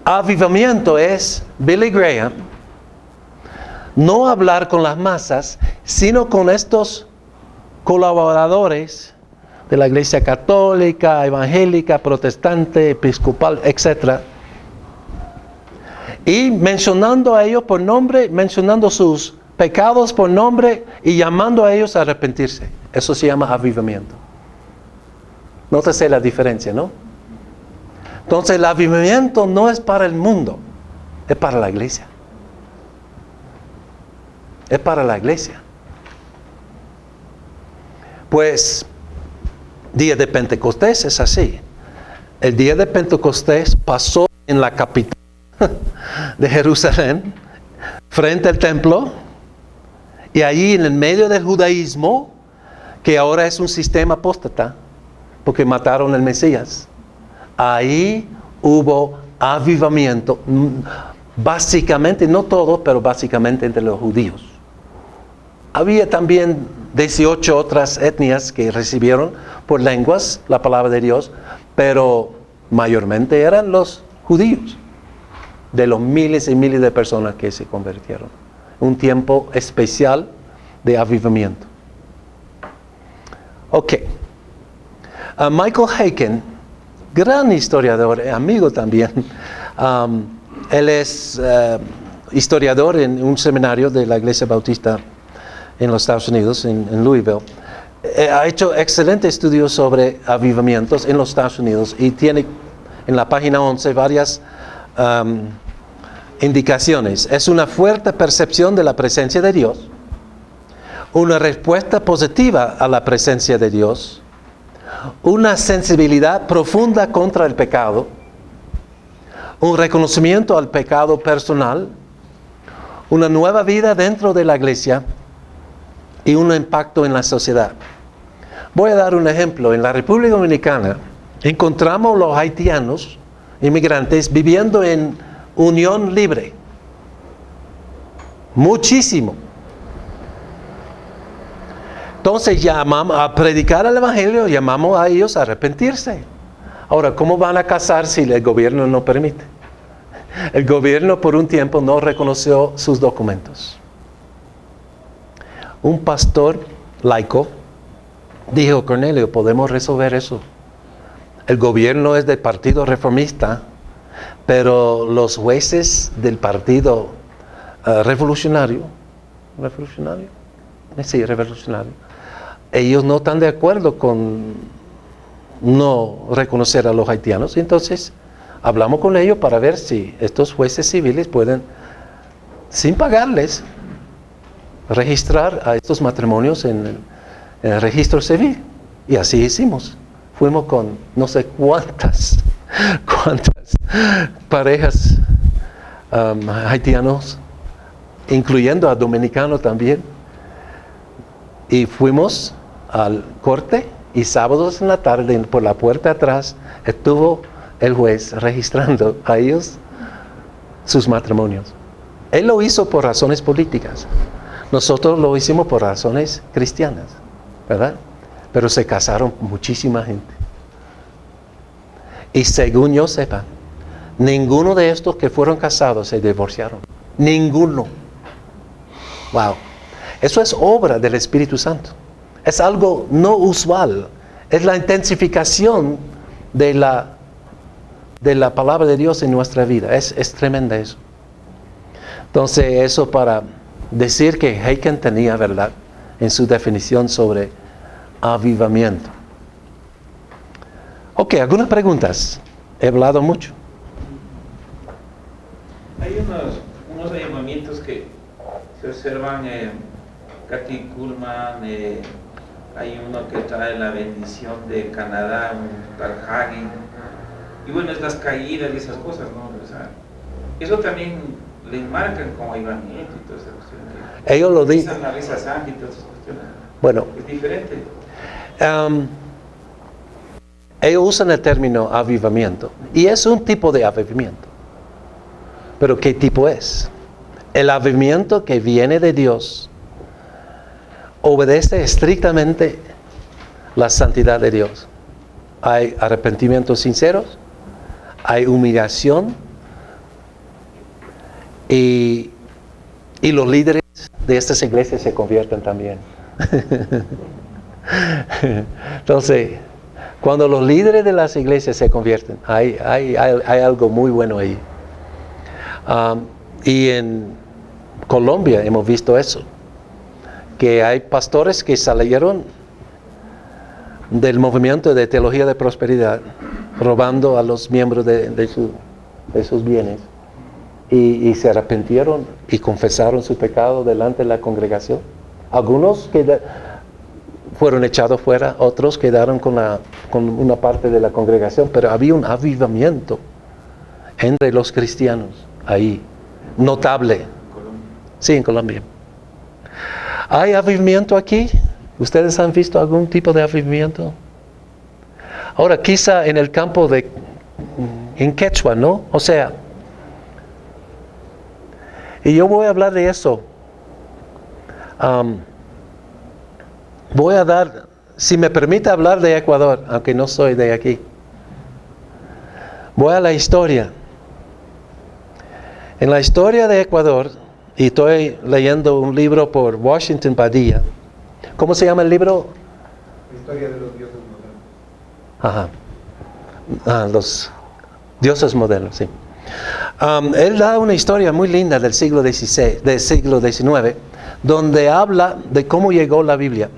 Avivamiento es Billy Graham no hablar con las masas, sino con estos colaboradores de la iglesia católica, evangélica, protestante, episcopal, etc. Y mencionando a ellos por nombre, mencionando sus pecados por nombre y llamando a ellos a arrepentirse. Eso se llama avivamiento. Nótese la diferencia, ¿no? Entonces el avivamiento no es para el mundo, es para la iglesia. Es para la iglesia. Pues, día de Pentecostés es así. El día de Pentecostés pasó en la capital de Jerusalén, frente al templo, y allí en el medio del judaísmo, que ahora es un sistema apóstata, porque mataron al Mesías. Ahí hubo avivamiento, básicamente, no todo, pero básicamente entre los judíos. Había también 18 otras etnias que recibieron por lenguas la palabra de Dios, pero mayormente eran los judíos, de los miles y miles de personas que se convirtieron. Un tiempo especial de avivamiento. Ok. Michael Hayken, gran historiador, amigo también. Él es historiador en un seminario de la Iglesia Bautista en los Estados Unidos, en Louisville. Ha hecho excelentes estudios sobre avivamientos en los Estados Unidos y tiene en la página 11 varias indicaciones. Es una fuerte percepción de la presencia de Dios, una respuesta positiva a la presencia de Dios, una sensibilidad profunda contra el pecado, un reconocimiento al pecado personal, una nueva vida dentro de la iglesia y un impacto en la sociedad. Voy a dar un ejemplo. En la República Dominicana encontramos los haitianos, inmigrantes, viviendo en unión libre. Muchísimo. Entonces llamamos a predicar el evangelio, llamamos a ellos a arrepentirse. Ahora, ¿cómo van a casar si el gobierno no permite? El gobierno por un tiempo no reconoció sus documentos. Un pastor laico dijo: Cornelio, podemos resolver eso. El gobierno es del Partido Reformista, pero los jueces del Partido Revolucionario, ellos no están de acuerdo con no reconocer a los haitianos. Entonces hablamos con ellos para ver si estos jueces civiles pueden, sin pagarles, registrar a estos matrimonios en el registro civil. Y así hicimos. Fuimos con no sé cuántas parejas haitianos, incluyendo a dominicanos también. Y fuimos al corte, y sábados en la tarde, por la puerta atrás, estuvo el juez registrando a ellos sus matrimonios. Él lo hizo por razones políticas. Nosotros lo hicimos por razones cristianas, ¿verdad? Pero se casaron muchísima gente. Y según yo sepa, ninguno de estos que fueron casados se divorciaron. Ninguno. Wow. Eso es obra del Espíritu Santo. Es algo no usual. Es la intensificación de la palabra de Dios en nuestra vida. Es tremenda eso. Entonces, eso para decir que Haken tenía verdad en su definición sobre avivamiento. Ok, ¿algunas preguntas? He hablado mucho. Hay unos avivamientos que se observan en Kathy Kuhlman, hay uno que trae la bendición de Canadá, un tal Hagin, y bueno, es las caídas y esas cosas, ¿no? O sea, eso también le marcan como avivamiento y toda esa cuestión. Ellos lo dicen. La risa santa y todas esas cuestiones. Bueno. Es diferente. Ellos usan el término avivamiento, y es un tipo de avivamiento. Pero ¿qué tipo es? El avivamiento que viene de Dios obedece estrictamente la santidad de Dios. Hay arrepentimientos sinceros, hay humillación, y los líderes de estas iglesias se convierten también. Entonces, cuando los líderes de las iglesias se convierten, hay algo muy bueno ahí. Y en Colombia hemos visto eso, que hay pastores que salieron del movimiento de teología de prosperidad, robando a los miembros de sus bienes, y se arrepintieron y confesaron su pecado delante de la congregación. Algunos fueron echados fuera, otros quedaron con una parte de la congregación, pero había un avivamiento entre los cristianos ahí, notable. Sí, en Colombia. ¿Hay avivamiento aquí? ¿Ustedes han visto algún tipo de avivamiento? Ahora, quizá en el campo en quechua, ¿no? O sea, y yo voy a hablar de eso. Voy a dar, si me permite hablar de Ecuador, aunque no soy de aquí. Voy a la historia. En la historia de Ecuador, y estoy leyendo un libro por Washington Padilla. ¿Cómo se llama el libro? Historia de los dioses modernos. Ajá. Los dioses modernos, sí. Él da una historia muy linda del siglo XIX, donde habla de cómo llegó la Biblia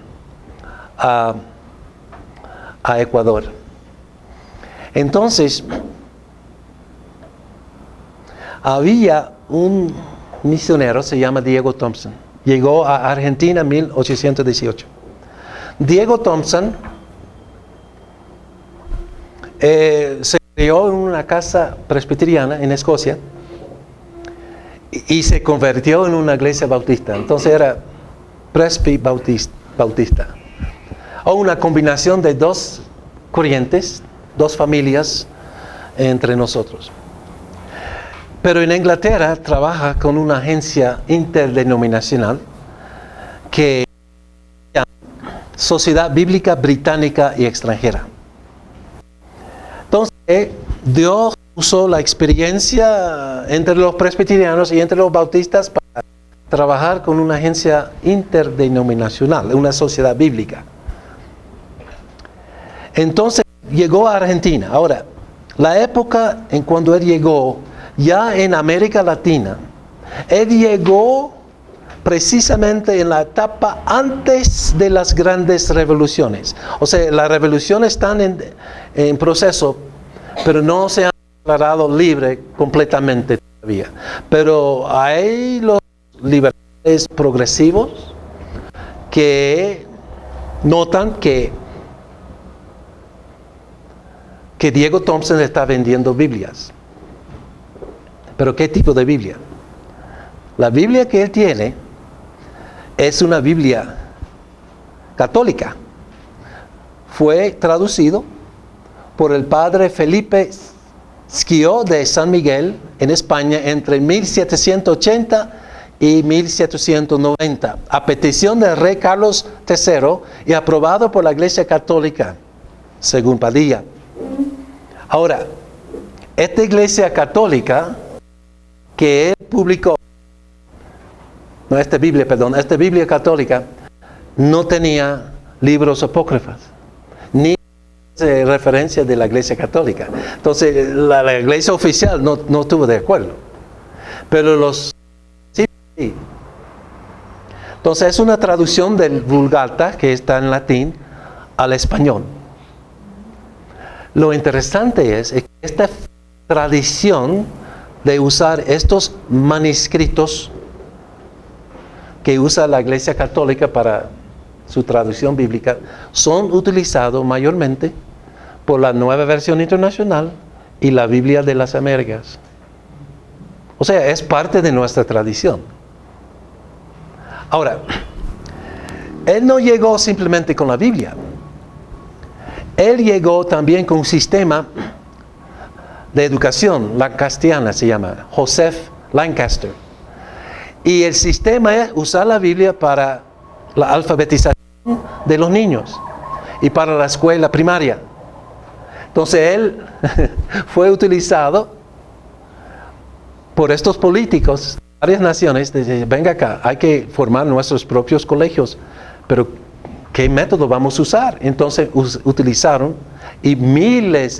a Ecuador. Entonces, había un misionero, se llama Diego Thompson, Llegó a Argentina en 1818. Diego Thompson se crió en una casa presbiteriana en Escocia y se convirtió en una iglesia bautista. Entonces era presby bautista. O una combinación de dos corrientes, dos familias entre nosotros. Pero en Inglaterra trabaja con una agencia interdenominacional que se llama Sociedad Bíblica Británica y Extranjera. Entonces, Dios usó la experiencia entre los presbiterianos y entre los bautistas para trabajar con una agencia interdenominacional, una sociedad bíblica. Entonces, llegó a Argentina. Ahora, la época en cuando él llegó, ya en América Latina, él llegó precisamente en la etapa antes de las grandes revoluciones. O sea, las revoluciones están en proceso, pero no se han declarado libre completamente todavía. Pero hay los liberales progresivos que notan que Diego Thompson está vendiendo Biblias. ¿Pero qué tipo de Biblia? La Biblia que él tiene es una Biblia católica. Fue traducido por el padre Felipe Schió de San Miguel en España entre 1780 y 1790, a petición del rey Carlos III y aprobado por la Iglesia Católica, según Padilla. Ahora, esta Iglesia Católica que él publicó, esta Biblia católica no tenía libros apócrifos, ni referencia de la Iglesia Católica. Entonces, la Iglesia oficial no estuvo de acuerdo. Pero los sí. Entonces, es una traducción del Vulgata, que está en latín, al español. Lo interesante es que esta tradición de usar estos manuscritos que usa la Iglesia Católica para su traducción bíblica, son utilizados mayormente por la Nueva Versión Internacional y la Biblia de las Américas. O sea, es parte de nuestra tradición. Ahora, él no llegó simplemente con la Biblia. Él llegó también con un sistema de educación lancastriana, se llama Joseph Lancaster. Y el sistema es usar la Biblia para la alfabetización de los niños y para la escuela primaria. Entonces él fue utilizado por estos políticos de varias naciones. De, venga acá, hay que formar nuestros propios colegios, pero ¿qué método vamos a usar? Entonces utilizaron, y miles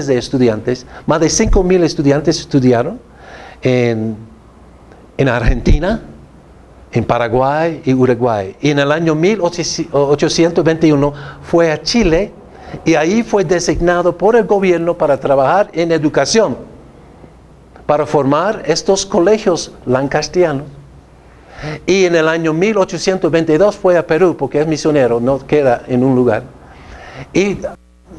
de estudiantes, más de 5,000 estudiantes estudiaron en Argentina, en Paraguay y Uruguay. Y en el año 1821 fue a Chile y ahí fue designado por el gobierno para trabajar en educación, para formar estos colegios lancastrianos. Y en el año 1822 fue a Perú, porque es misionero, no queda en un lugar. Y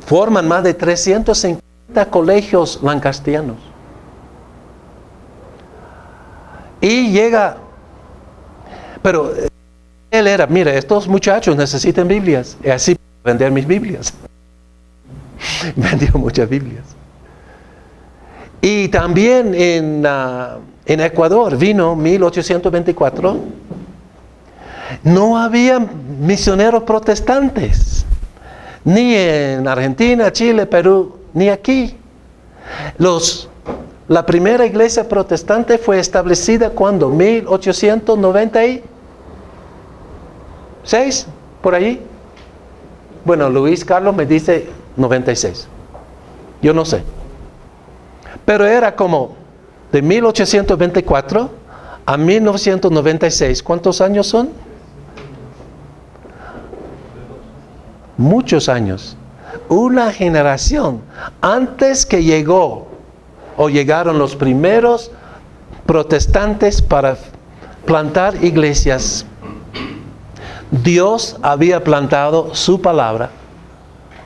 forman más de 350 colegios lancastrianos. Y llega, pero él era, mira, estos muchachos necesitan Biblias, y así vender mis Biblias. Vendió muchas Biblias. Y también en Ecuador vino 1824. No había misioneros protestantes, ni en Argentina, Chile, Perú, ni aquí. La primera iglesia protestante fue establecida cuando, 1896, por allí. Bueno, Luis Carlos me dice 96. Yo no sé. Pero era como de 1824 a 1996. ¿Cuántos años son? Muchos años. Una generación antes que llegaron los primeros protestantes para plantar iglesias Dios había plantado su palabra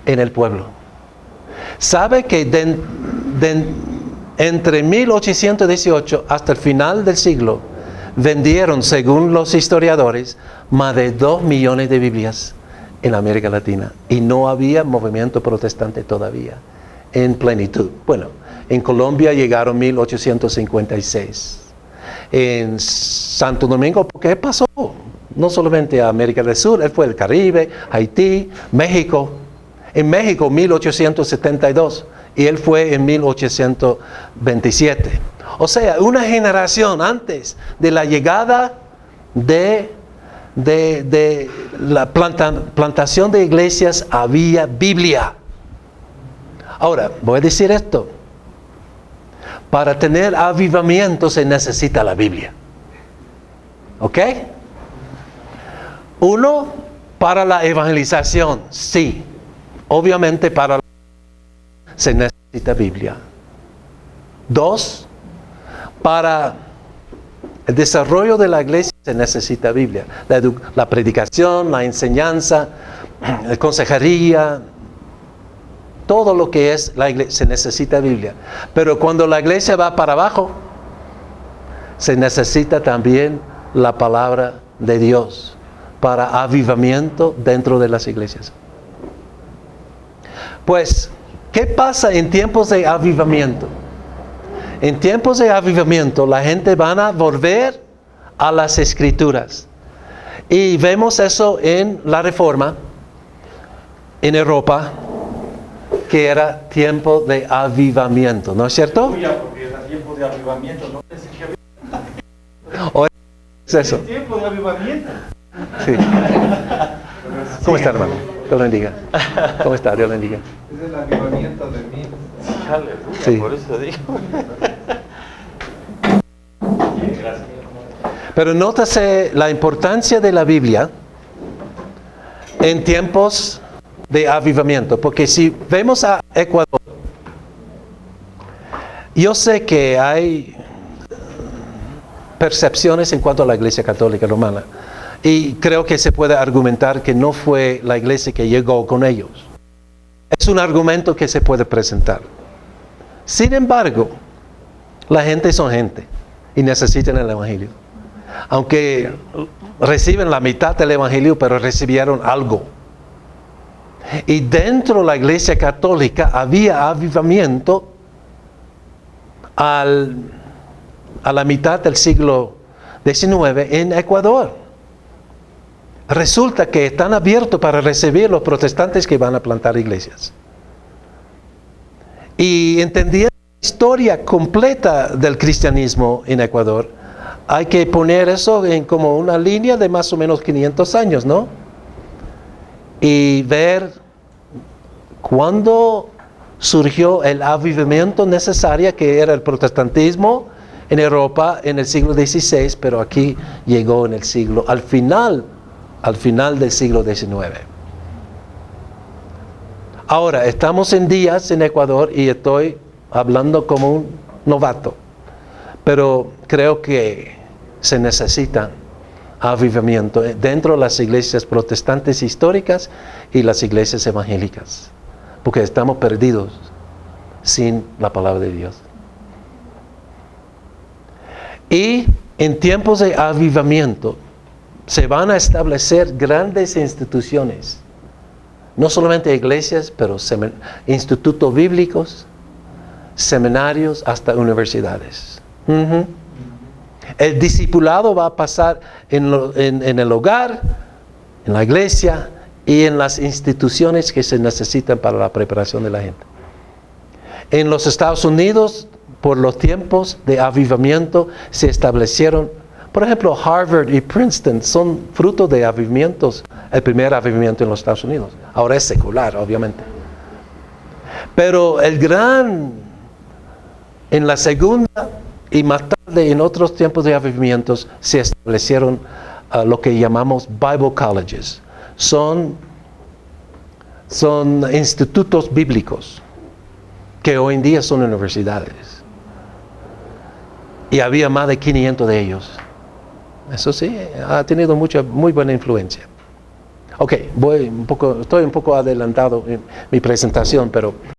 en el pueblo. ¿Sabe que entre 1818 hasta el final del siglo vendieron, según los historiadores, más de 2 millones de Biblias en América Latina? Y no había movimiento protestante todavía en plenitud. Bueno, en Colombia llegaron 1856. En Santo Domingo, ¿qué pasó? No solamente a América del Sur, él fue al Caribe, Haití, México. En México, 1872, y él fue en 1827. O sea, una generación antes de la llegada de la plantación de iglesias, había Biblia. Ahora, voy a decir esto. Para tener avivamiento se necesita la Biblia. ¿Ok? Uno, para la evangelización, sí. Obviamente se necesita Biblia. 2, para el desarrollo de la iglesia se necesita Biblia. La predicación, la enseñanza, la consejería, todo lo que es la iglesia, se necesita Biblia. Pero cuando la iglesia va para abajo, se necesita también la palabra de Dios para avivamiento dentro de las iglesias. Pues, ¿qué pasa en tiempos de avivamiento? En tiempos de avivamiento, la gente van a volver a las Escrituras. Y vemos eso en la Reforma, en Europa, que era tiempo de avivamiento, ¿no es cierto? Porque era tiempo de avivamiento, no pensé que había... ¿O es eso? Es tiempo de avivamiento. Sí. ¿Cómo está, hermano? Dios lo bendiga. ¿Cómo está? Dios lo bendiga. Es el avivamiento de mí. Aleluya, Sí. por eso digo. Gracias. Pero nótase la importancia de la Biblia en tiempos de avivamiento, porque si vemos a Ecuador, yo sé que hay percepciones en cuanto a la Iglesia Católica Romana, y creo que se puede argumentar que no fue la iglesia que llegó con ellos. Es un argumento que se puede presentar. Sin embargo, la gente son gente y necesitan el Evangelio. Aunque reciben la mitad del Evangelio, pero recibieron algo. Y dentro de la Iglesia Católica había avivamiento a la mitad del siglo XIX en Ecuador. Resulta que están abiertos para recibir los protestantes que van a plantar iglesias. Y entendiendo la historia completa del cristianismo en Ecuador, hay que poner eso en como una línea de más o menos 500 años, ¿no? Y ver cuándo surgió el avivamiento necesario que era el protestantismo en Europa en el siglo XVI, pero aquí llegó en el siglo, al final del siglo XIX. Ahora, estamos en días en Ecuador y estoy hablando como un novato, pero creo que se necesita avivamiento dentro de las iglesias protestantes históricas y las iglesias evangélicas, porque estamos perdidos sin la palabra de Dios. Y en tiempos de avivamiento se van a establecer grandes instituciones, no solamente iglesias, pero institutos bíblicos, seminarios, hasta universidades. El discipulado va a pasar en el hogar, en la iglesia y en las instituciones que se necesitan para la preparación de la gente. En los Estados Unidos, por los tiempos de avivamiento, se establecieron, por ejemplo, Harvard y Princeton son fruto de avivamientos, el primer avivamiento en los Estados Unidos. Ahora es secular, obviamente. Pero en la segunda y más tarde, en otros tiempos de avivamientos, se establecieron lo que llamamos Bible Colleges. Son institutos bíblicos que hoy en día son universidades. Y había más de 500 de ellos. Eso sí, ha tenido muy buena influencia. Ok, estoy un poco adelantado en mi presentación, pero